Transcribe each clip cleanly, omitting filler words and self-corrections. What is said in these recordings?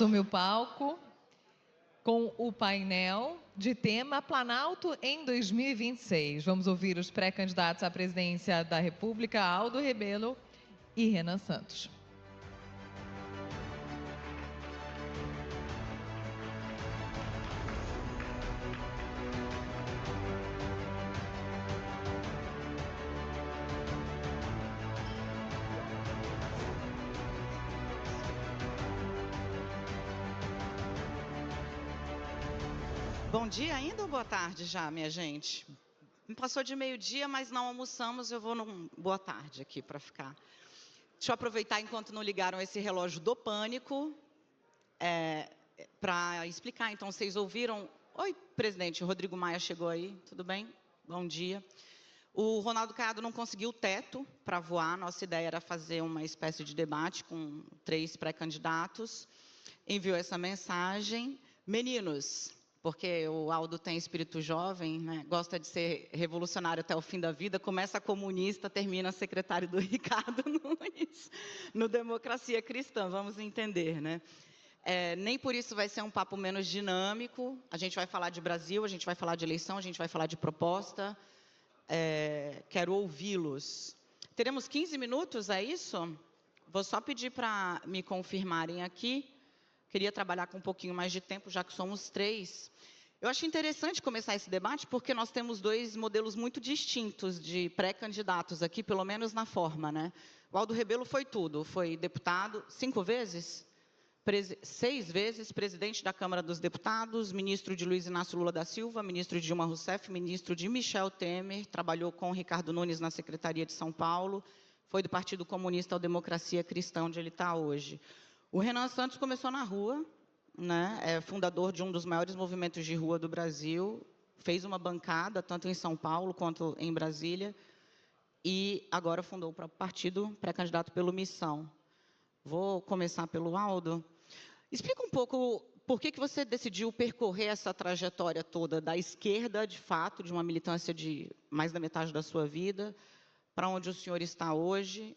assume o palco com o painel de tema Planalto em 2026. Vamos ouvir os pré-candidatos à presidência da República, Aldo Rebelo e Renan Santos. Bom dia ainda ou boa tarde já, minha gente? Passou de meio-dia, mas não almoçamos, eu vou num boa tarde aqui para ficar. Deixa eu aproveitar enquanto não ligaram esse relógio do pânico, para explicar. Então, vocês ouviram... Oi, presidente, Rodrigo Maia chegou aí, tudo bem? Bom dia. O Ronaldo Caiado não conseguiu o teto para voar, nossa ideia era fazer uma espécie de debate com 3 pré-candidatos. Enviou essa mensagem. Meninos... porque o Aldo tem espírito jovem, né? Gosta de ser revolucionário até o fim da vida, começa comunista, termina secretário do Ricardo Nunes, no Democracia Cristã, vamos entender, né? Nem por isso vai ser um papo menos dinâmico, a gente vai falar de Brasil, a gente vai falar de eleição, a gente vai falar de proposta, quero ouvi-los. Teremos 15 minutos, é isso? Vou só pedir para me confirmarem aqui. Queria trabalhar com um pouquinho mais de tempo, já que somos 3. Eu acho interessante começar esse debate, porque nós temos 2 modelos muito distintos de pré-candidatos aqui, pelo menos na forma, né? O Aldo Rebelo foi tudo, foi deputado 5 vezes, 6 vezes, presidente da Câmara dos Deputados, ministro de Luiz Inácio Lula da Silva, ministro de Dilma Rousseff, ministro de Michel Temer, trabalhou com Ricardo Nunes na Secretaria de São Paulo, foi do Partido Comunista ao Democracia Cristã, onde ele está hoje. O Renan Santos começou na rua, né? É fundador de um dos maiores movimentos de rua do Brasil, fez uma bancada, tanto em São Paulo quanto em Brasília, e agora fundou o próprio partido, pré-candidato pelo Missão. Vou começar pelo Aldo. Explica um pouco por que você decidiu percorrer essa trajetória toda da esquerda, de fato, de uma militância de mais da metade da sua vida, para onde o senhor está hoje.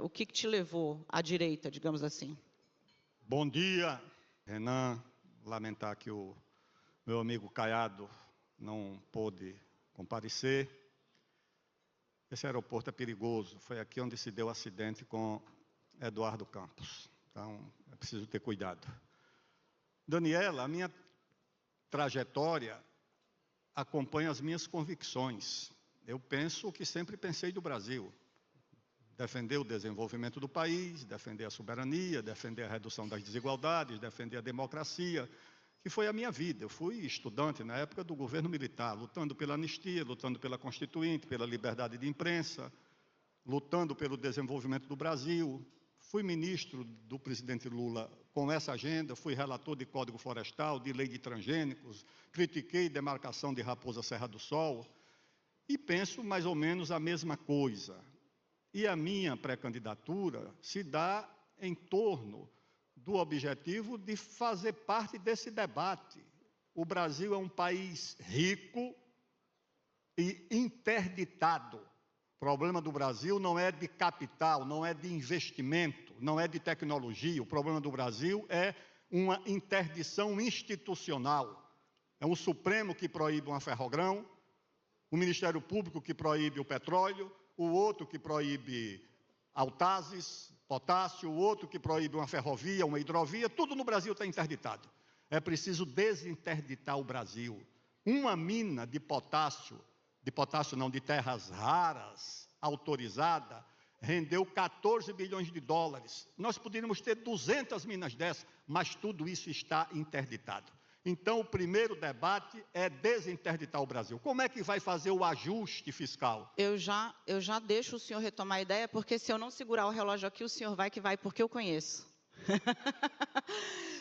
O que te levou à direita, digamos assim? Bom dia, Renan. Lamentar que o meu amigo Caiado não pôde comparecer. Esse aeroporto é perigoso. Foi aqui onde se deu o acidente com Eduardo Campos. Então, é preciso ter cuidado. Daniela, a minha trajetória acompanha as minhas convicções. Eu penso o que sempre pensei do Brasil. Defender o desenvolvimento do país, defender a soberania, defender a redução das desigualdades, defender a democracia, que foi a minha vida. Eu fui estudante na época do governo militar, lutando pela anistia, lutando pela Constituinte, pela liberdade de imprensa, lutando pelo desenvolvimento do Brasil. Fui ministro do presidente Lula com essa agenda, fui relator de Código Florestal, de lei de transgênicos, critiquei demarcação de Raposa Serra do Sol e penso mais ou menos a mesma coisa. E a minha pré-candidatura se dá em torno do objetivo de fazer parte desse debate. O Brasil é um país rico e interditado. O problema do Brasil não é de capital, não é de investimento, não é de tecnologia. O problema do Brasil é uma interdição institucional. É um Supremo que proíbe uma Ferrogrão, o Ministério Público que proíbe o petróleo, o outro que proíbe Autazes, potássio, o outro que proíbe uma ferrovia, uma hidrovia, tudo no Brasil está interditado. É preciso desinterditar o Brasil. Uma mina de potássio não, de terras raras, autorizada, rendeu 14 bilhões de dólares. Nós poderíamos ter 200 minas dessas, mas tudo isso está interditado. Então, o primeiro debate é desinterditar o Brasil. Como é que vai fazer o ajuste fiscal? Eu já deixo o senhor retomar a ideia, porque se eu não segurar o relógio aqui, o senhor vai que vai, porque eu conheço.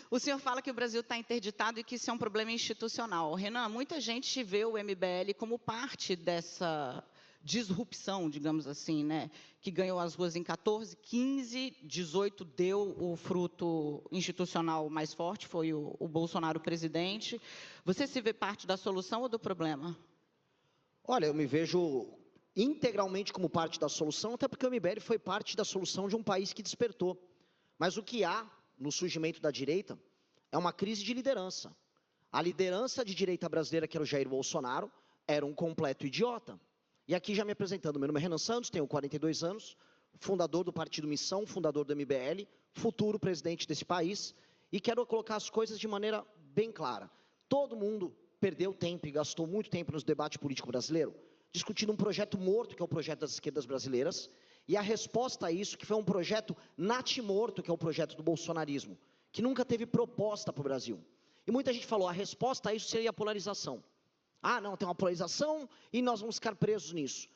O senhor fala que o Brasil está interditado e que isso é um problema institucional. Renan, muita gente vê o MBL como parte dessa disrupção, digamos assim, né? Que ganhou as ruas em 14, 15, 18 deu o fruto institucional mais forte, foi o Bolsonaro presidente. Você se vê parte da solução ou do problema? Olha, eu me vejo integralmente como parte da solução, até porque o MBL foi parte da solução de um país que despertou. Mas o que há no surgimento da direita é uma crise de liderança. A liderança de direita brasileira, que era o Jair Bolsonaro, era um completo idiota. E aqui já me apresentando, meu nome é Renan Santos, tenho 42 anos, fundador do Partido Missão, fundador do MBL, futuro presidente desse país, e quero colocar as coisas de maneira bem clara. Todo mundo perdeu tempo e gastou muito tempo no debate político brasileiro, discutindo um projeto morto, que é o projeto das esquerdas brasileiras, e a resposta a isso, que foi um projeto natimorto, que é o projeto do bolsonarismo, que nunca teve proposta para o Brasil. E muita gente falou, a resposta a isso seria a polarização. Ah, não, tem uma polarização e nós vamos ficar presos nisso.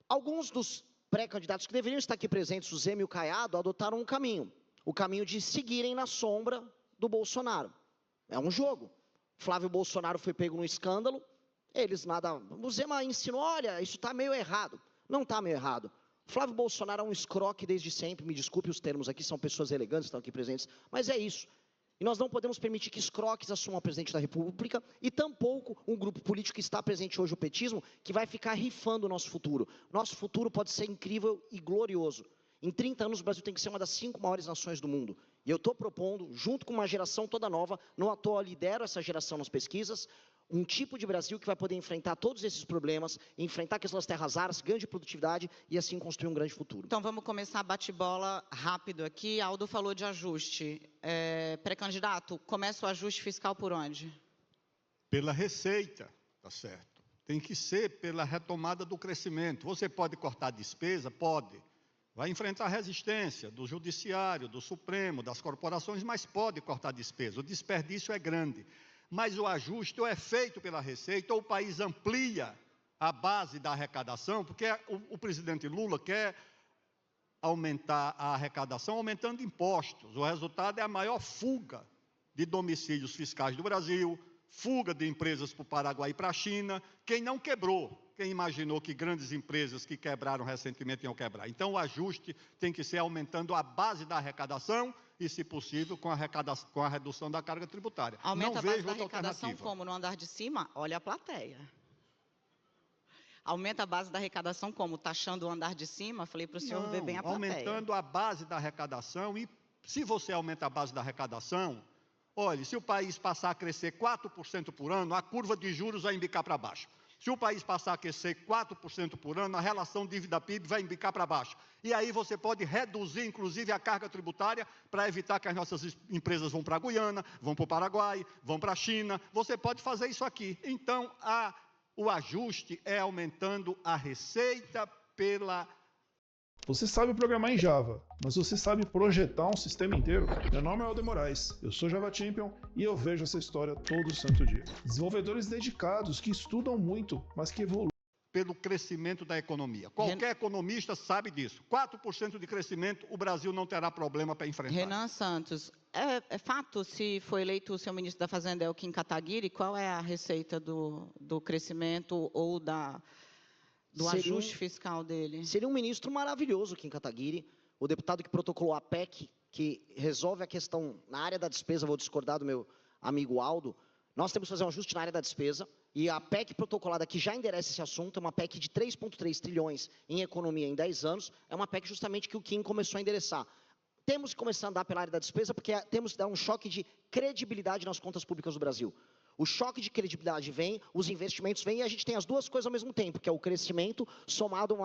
Alguns dos pré-candidatos que deveriam estar aqui presentes, o Zema e o Caiado, adotaram um caminho. O caminho de seguirem na sombra do Bolsonaro. É um jogo. Flávio Bolsonaro foi pego num escândalo, eles nada... O Zema ensinou, olha, isso está meio errado. Não está meio errado. Flávio Bolsonaro é um escroque desde sempre, me desculpe os termos aqui, são pessoas elegantes que estão aqui presentes, mas é isso. E nós não podemos permitir que escroques assumam a presidente da República e tampouco um grupo político que está presente hoje, o petismo, que vai ficar rifando o nosso futuro. Nosso futuro pode ser incrível e glorioso. Em 30 anos, o Brasil tem que ser uma das 5 maiores nações do mundo. E eu estou propondo, junto com uma geração toda nova, não à toa lidero essa geração nas pesquisas, um tipo de Brasil que vai poder enfrentar todos esses problemas, enfrentar a questão das terras raras, ganho de produtividade e assim construir um grande futuro. Então vamos começar bate-bola rápido aqui. Aldo falou de ajuste. Pré-candidato, começa o ajuste fiscal por onde? Pela receita, tá certo. Tem que ser pela retomada do crescimento. Você pode cortar despesa? Pode. Vai enfrentar resistência do judiciário, do Supremo, das corporações, mas pode cortar despesa. O desperdício é grande. Mas o ajuste ou é feito pela receita ou o país amplia a base da arrecadação, porque o presidente Lula quer aumentar a arrecadação aumentando impostos. O resultado é a maior fuga de domicílios fiscais do Brasil, fuga de empresas para o Paraguai e para a China. Quem não quebrou? Quem imaginou que grandes empresas que quebraram recentemente iam quebrar? Então, o ajuste tem que ser aumentando a base da arrecadação e, se possível, com a redução da carga tributária. Aumenta não a base vejo da outra arrecadação alternativa. como? No andar de cima? Olha a plateia. Aumenta a base da arrecadação como? Taxando o andar de cima? Falei para o senhor ver bem a plateia. Aumentando a base da arrecadação e, se você aumenta a base da arrecadação, olhe, se o país passar a crescer 4% por ano, a curva de juros vai embicar para baixo. Se o país passar a crescer 4% por ano, a relação dívida-PIB vai embicar para baixo. E aí você pode reduzir, inclusive, a carga tributária para evitar que as nossas empresas vão para a Guiana, vão para o Paraguai, vão para a China. Você pode fazer isso aqui. Então, o ajuste é aumentando a receita pela... Você sabe programar em Java, mas você sabe projetar um sistema inteiro? Meu nome é Aldo Moraes, eu sou Java Champion e eu vejo essa história todo santo dia. Desenvolvedores dedicados que estudam muito, mas que evoluem. Pelo crescimento da economia. Qualquer economista sabe disso. 4% de crescimento, o Brasil não terá problema para enfrentar. Renan Santos, é fato, se foi eleito o seu ministro da Fazenda, é o Kim Kataguiri, qual é a receita do crescimento ou do ajuste fiscal dele? Seria um ministro maravilhoso, Kim Kataguiri, o deputado que protocolou a PEC, que resolve a questão na área da despesa, vou discordar do meu amigo Aldo, nós temos que fazer um ajuste na área da despesa, e a PEC protocolada que já endereça esse assunto, é uma PEC de 3,3 trilhões em economia em 10 anos, é uma PEC justamente que o Kim começou a endereçar. Temos que começar a andar pela área da despesa, porque temos que dar um choque de credibilidade nas contas públicas do Brasil. O choque de credibilidade vem, os investimentos vêm, e a gente tem as duas coisas ao mesmo tempo, que é o crescimento somado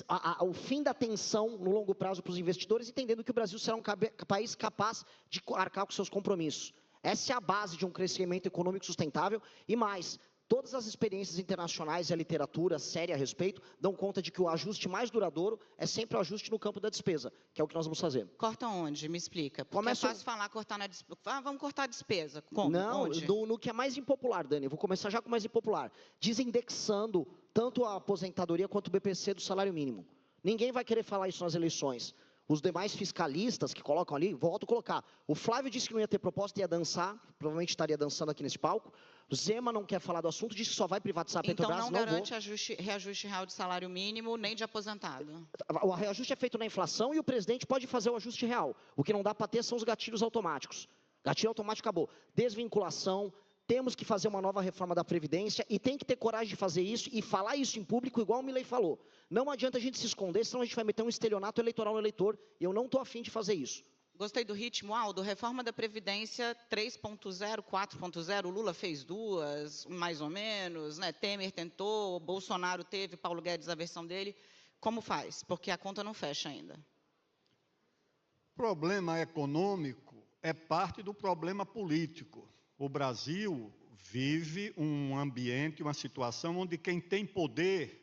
ao fim da tensão no longo prazo para os investidores, entendendo que o Brasil será um país capaz de arcar com seus compromissos. Essa é a base de um crescimento econômico sustentável e mais, todas as experiências internacionais e a literatura séria a respeito dão conta de que o ajuste mais duradouro é sempre o ajuste no campo da despesa, que é o que nós vamos fazer. Corta onde? Me explica. Porque é fácil falar cortar na despesa. Vamos cortar a despesa. Como? Não, no que é mais impopular, Dani. Eu vou começar já com o mais impopular. Desindexando tanto a aposentadoria quanto o BPC do salário mínimo. Ninguém vai querer falar isso nas eleições. Os demais fiscalistas que colocam ali, volto a colocar. O Flávio disse que não ia ter proposta, ia dançar, provavelmente estaria dançando aqui nesse palco. O Zema não quer falar do assunto, disse que só vai privatizar a Petrobras. Então não garante reajuste real de salário mínimo, nem de aposentado. O reajuste é feito na inflação e o presidente pode fazer o ajuste real. O que não dá para ter são os gatilhos automáticos. Gatilho automático acabou. Desvinculação, temos que fazer uma nova reforma da Previdência e tem que ter coragem de fazer isso e falar isso em público, igual o Milei falou. Não adianta a gente se esconder, senão a gente vai meter um estelionato eleitoral no eleitor e eu não estou afim de fazer isso. Gostei do ritmo, Aldo. Reforma da Previdência 3.0, 4.0. O Lula fez duas, mais ou menos, né? Temer tentou, Bolsonaro teve, Paulo Guedes a versão dele. Como faz? Porque a conta não fecha ainda. O problema econômico é parte do problema político. O Brasil vive um ambiente, uma situação onde quem tem poder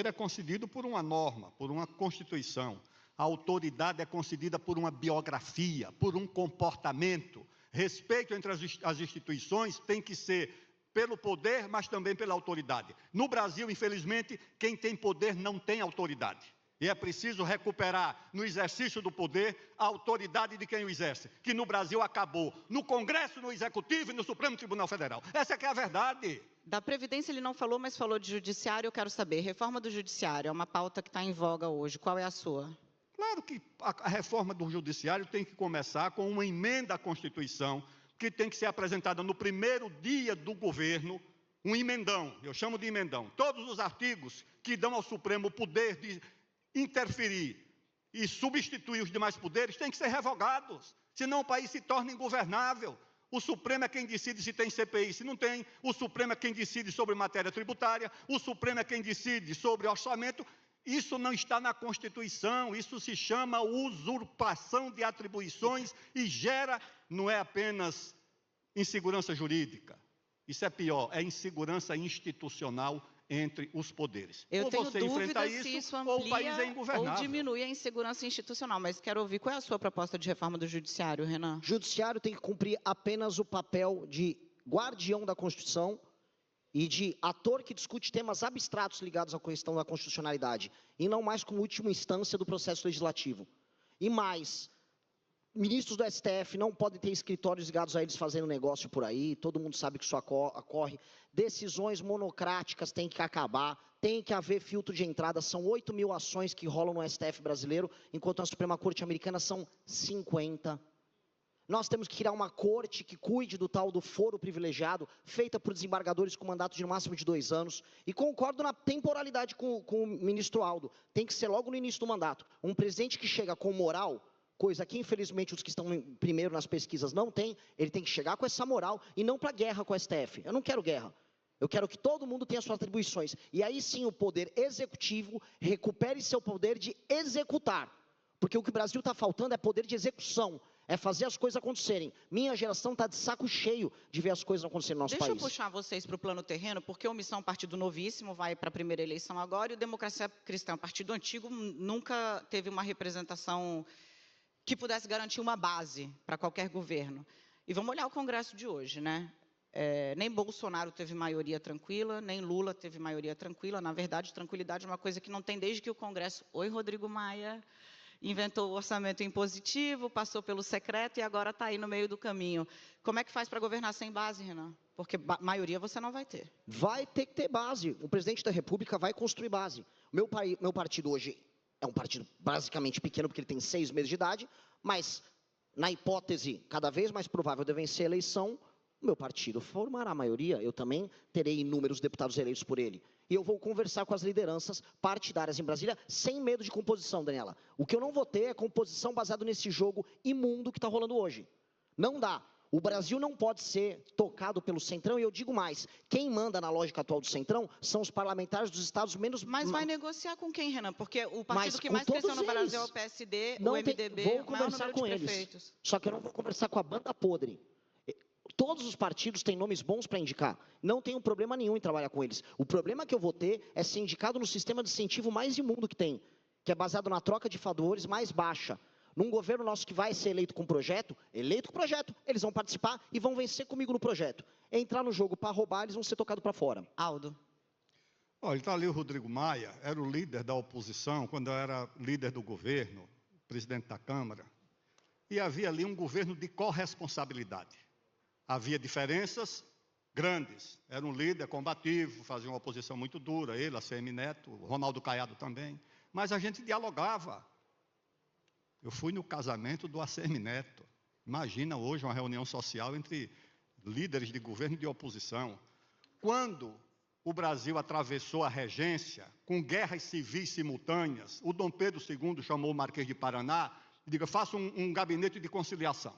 é concedido por uma norma, por uma Constituição. A autoridade é concedida por uma biografia, por um comportamento. Respeito entre as instituições tem que ser pelo poder, mas também pela autoridade. No Brasil, infelizmente, quem tem poder não tem autoridade. E é preciso recuperar no exercício do poder a autoridade de quem o exerce, que no Brasil acabou, no Congresso, no Executivo e no Supremo Tribunal Federal. Essa que é a verdade. Da Previdência ele não falou, mas falou de Judiciário. Eu quero saber, reforma do Judiciário é uma pauta que está em voga hoje. Qual é a sua? Claro que a reforma do Judiciário tem que começar com uma emenda à Constituição, que tem que ser apresentada no primeiro dia do governo, um emendão, eu chamo de emendão. Todos os artigos que dão ao Supremo o poder de interferir e substituir os demais poderes têm que ser revogados, senão o país se torna ingovernável. O Supremo é quem decide se tem CPI, se não tem. O Supremo é quem decide sobre matéria tributária. O Supremo é quem decide sobre orçamento. Isso não está na Constituição, isso se chama usurpação de atribuições e gera, não é apenas insegurança jurídica, isso é pior, é insegurança institucional entre os poderes. Eu tenho você dúvida enfrenta se isso ou o país é amplia ou ingovernável. diminui a insegurança institucional, mas quero ouvir qual é a sua proposta de reforma do Judiciário, Renan. Judiciário tem que cumprir apenas o papel de guardião da Constituição e de ator que discute temas abstratos ligados à questão da constitucionalidade, e não mais como última instância do processo legislativo. E mais, ministros do STF não podem ter escritórios ligados a eles fazendo negócio por aí, todo mundo sabe que isso ocorre. Decisões monocráticas têm que acabar, tem que haver filtro de entrada, são 8 mil ações que rolam no STF brasileiro, enquanto na Suprema Corte Americana são 50. Nós temos que criar uma corte que cuide do tal do foro privilegiado, feita por desembargadores com mandato de no máximo de 2 anos. E concordo na temporalidade com o ministro Aldo. Tem que ser logo no início do mandato. Um presidente que chega com moral, coisa que infelizmente os que estão primeiro nas pesquisas não têm, ele tem que chegar com essa moral e não para guerra com o STF. Eu não quero guerra. Eu quero que todo mundo tenha suas atribuições. E aí sim o poder executivo recupere seu poder de executar. Porque o que o Brasil está faltando é poder de execução. É fazer as coisas acontecerem. Minha geração está de saco cheio de ver as coisas acontecerem no nosso país. Deixa eu puxar vocês para o plano terreno, porque o Missão é um partido novíssimo, vai para a primeira eleição agora, e o Democracia Cristã, um partido antigo, nunca teve uma representação que pudesse garantir uma base para qualquer governo. E vamos olhar o Congresso de hoje, né? Nem Bolsonaro teve maioria tranquila, nem Lula teve maioria tranquila. Na verdade, tranquilidade é uma coisa que não tem desde que o Congresso... Oi, Rodrigo Maia... inventou o orçamento impositivo, passou pelo secreto e agora está aí no meio do caminho. Como é que faz para governar sem base, Renan? Porque maioria você não vai ter. Vai ter que ter base. O presidente da República vai construir base. Meu partido hoje é um partido basicamente pequeno, porque ele tem 6 meses de idade, mas, na hipótese cada vez mais provável de vencer a eleição, o meu partido formará a maioria. Eu também terei inúmeros deputados eleitos por ele. E eu vou conversar com as lideranças partidárias em Brasília, sem medo de composição, Daniela. O que eu não vou ter é composição baseada nesse jogo imundo que está rolando hoje. Não dá. O Brasil não pode ser tocado pelo Centrão, e eu digo mais, quem manda na lógica atual do Centrão são os parlamentares dos estados menos... Mas vai negociar com quem, Renan? Porque o partido que mais cresceu no Brasil é o PSD, o MDB, vou conversar com eles. Só que eu não vou conversar com a banda podre. Todos os partidos têm nomes bons para indicar. Não tenho problema nenhum em trabalhar com eles. O problema que eu vou ter é ser indicado no sistema de incentivo mais imundo que tem, que é baseado na troca de favores mais baixa. Num governo nosso que vai ser eleito com projeto, eles vão participar e vão vencer comigo no projeto. Entrar no jogo para roubar, eles vão ser tocados para fora. Aldo. Olha, está ali o Rodrigo Maia, era o líder da oposição, quando eu era líder do governo, presidente da Câmara, e havia ali um governo de corresponsabilidade. Havia diferenças grandes. Era um líder combativo, fazia uma oposição muito dura, ele, ACM Neto, Ronaldo Caiado também. Mas a gente dialogava. Eu fui no casamento do ACM Neto. Imagina hoje uma reunião social entre líderes de governo e de oposição. Quando o Brasil atravessou a regência, com guerras civis simultâneas, o Dom Pedro II chamou o Marquês de Paraná e diga, faça um gabinete de conciliação.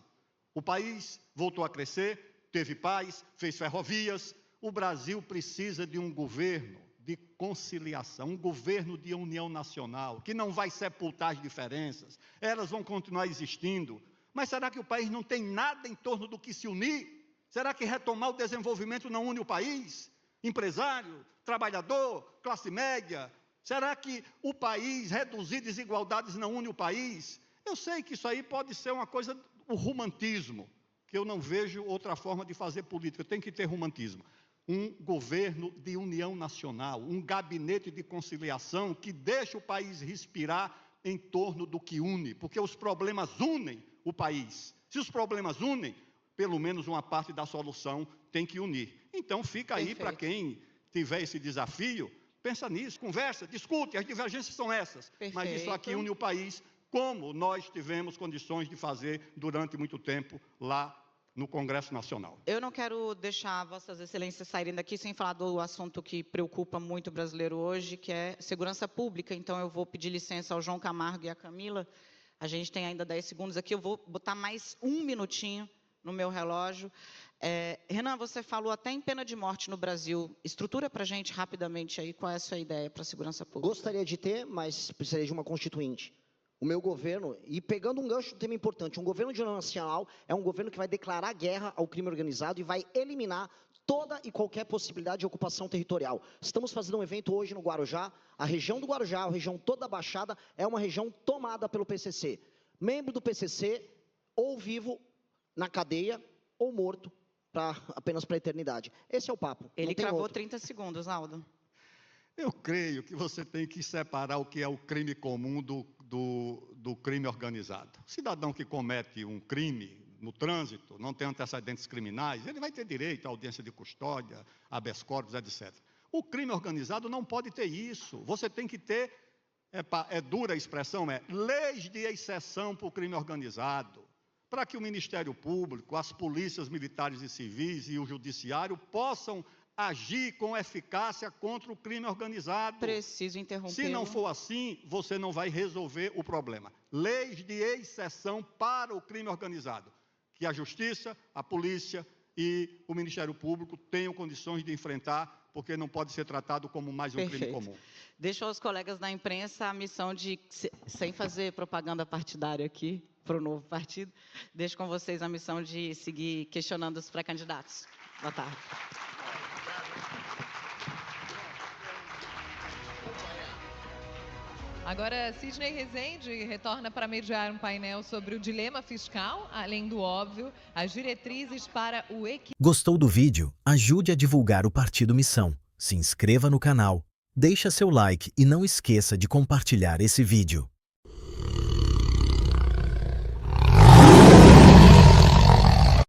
O país voltou a crescer, teve paz, fez ferrovias. O Brasil precisa de um governo de conciliação, um governo de união nacional, que não vai sepultar as diferenças, elas vão continuar existindo. Mas será que o país não tem nada em torno do que se unir? Será que retomar o desenvolvimento não une o país? Empresário, trabalhador, classe média? Será que o país, reduzir desigualdades, não une o país? Eu sei que isso aí pode ser uma coisa, o romantismo, que eu não vejo outra forma de fazer política, tem que ter romantismo. Um governo de união nacional, um gabinete de conciliação que deixe o país respirar em torno do que une, porque os problemas unem o país. Se os problemas unem, pelo menos uma parte da solução tem que unir. Então fica aí para quem tiver esse desafio, pensa nisso, conversa, discute, as divergências são essas, mas isso aqui une o país, como nós tivemos condições de fazer durante muito tempo lá no Congresso Nacional. Eu não quero deixar Vossas Excelências saírem daqui sem falar do assunto que preocupa muito o brasileiro hoje, que é segurança pública. Então, eu vou pedir licença ao João Camargo e à Camila. A gente tem ainda 10 segundos aqui, eu vou botar mais um minutinho no meu relógio. Renan, você falou até em pena de morte no Brasil. Estrutura para a gente rapidamente aí qual é a sua ideia para a segurança pública. Gostaria de ter, mas precisaria de uma constituinte. O meu governo, e pegando um gancho de um tema importante, um governo de união nacional é um governo que vai declarar guerra ao crime organizado e vai eliminar toda e qualquer possibilidade de ocupação territorial. Estamos fazendo um evento hoje no Guarujá, a região do Guarujá, a região toda da Baixada, é uma região tomada pelo PCC. Membro do PCC, ou vivo na cadeia, ou morto, apenas para a eternidade. Esse é o papo. Ele cravou 30 segundos, Aldo. Eu creio que você tem que separar o que é o crime comum do crime organizado. O cidadão que comete um crime no trânsito, não tem antecedentes criminais, ele vai ter direito à audiência de custódia, habeas corpus, etc. O crime organizado não pode ter isso. Você tem que ter, dura a expressão, leis de exceção para o crime organizado, para que o Ministério Público, as polícias militares e civis e o judiciário possam agir com eficácia contra o crime organizado. Preciso interromper. Se não for assim, você não vai resolver o problema. Leis de exceção para o crime organizado, que a Justiça, a Polícia e o Ministério Público tenham condições de enfrentar, porque não pode ser tratado como mais um crime comum. Deixo aos colegas da imprensa a missão de, sem fazer propaganda partidária aqui, para o novo partido, deixo com vocês a missão de seguir questionando os pré-candidatos. Boa tarde. Agora, Sidney Rezende retorna para mediar um painel sobre o dilema fiscal, além do óbvio, as diretrizes para o equilíbrio. Gostou do vídeo? Ajude a divulgar o Partido Missão. Se inscreva no canal, deixa seu like e não esqueça de compartilhar esse vídeo.